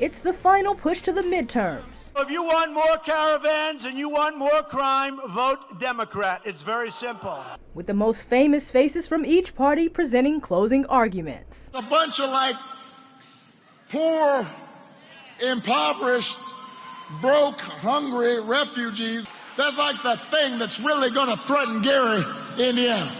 It's the final push to the midterms. If you want more caravans and you want more crime, vote Democrat. It's very simple. With the most famous faces from each party presenting closing arguments. A bunch of poor, impoverished, broke, hungry refugees. That's like the thing that's really going to threaten Gary, Indiana.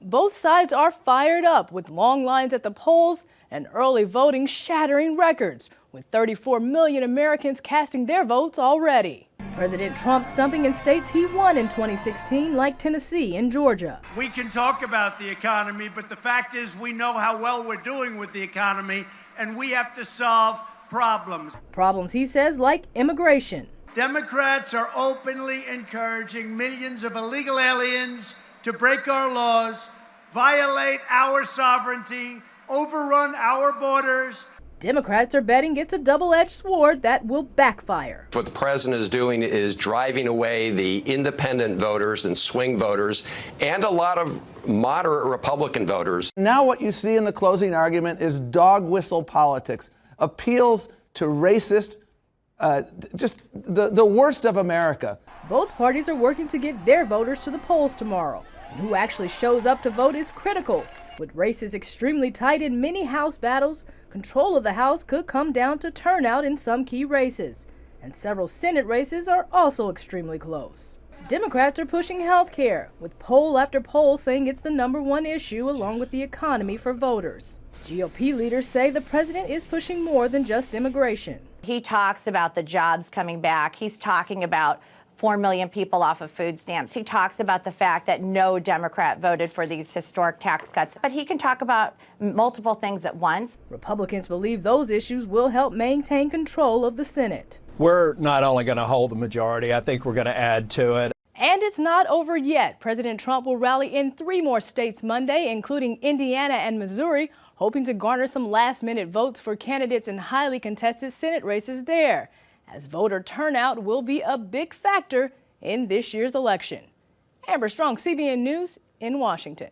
Both sides are fired up with long lines at the polls and early voting shattering records, with 34 million Americans casting their votes already. President Trump stumping in states he won in 2016, like Tennessee and Georgia. We can talk about the economy, but the fact is we know how well we're doing with the economy, and we have to solve problems. Problems, he says, like immigration. Democrats are openly encouraging millions of illegal aliens to break our laws, violate our sovereignty, overrun our borders. Democrats are betting it's a double-edged sword that will backfire. What the president is doing is driving away the independent voters and swing voters and a lot of moderate Republican voters. Now what you see in the closing argument is dog whistle politics, appeals to racist, just the worst of America. Both parties are working to get their voters to the polls tomorrow. And who actually shows up to vote is critical. With races extremely tight in many House battles, control of the House could come down to turnout in some key races. And several Senate races are also extremely close. Democrats are pushing health care, with poll after poll saying it's the #1 issue along with the economy for voters. GOP leaders say the president is pushing more than just immigration. He talks about the jobs coming back. He's talking about 4 million people off of food stamps. He talks about the fact that no Democrat voted for these historic tax cuts. But he can talk about multiple things at once. Republicans believe those issues will help maintain control of the Senate. We're not only going to hold the majority, I think we're going to add to it. And it's not over yet. President Trump will rally in 3 more states Monday, including Indiana and Missouri, hoping to garner some last-minute votes for candidates in highly contested Senate races there, as voter turnout will be a big factor in this year's election. Amber Strong, CBN News in Washington.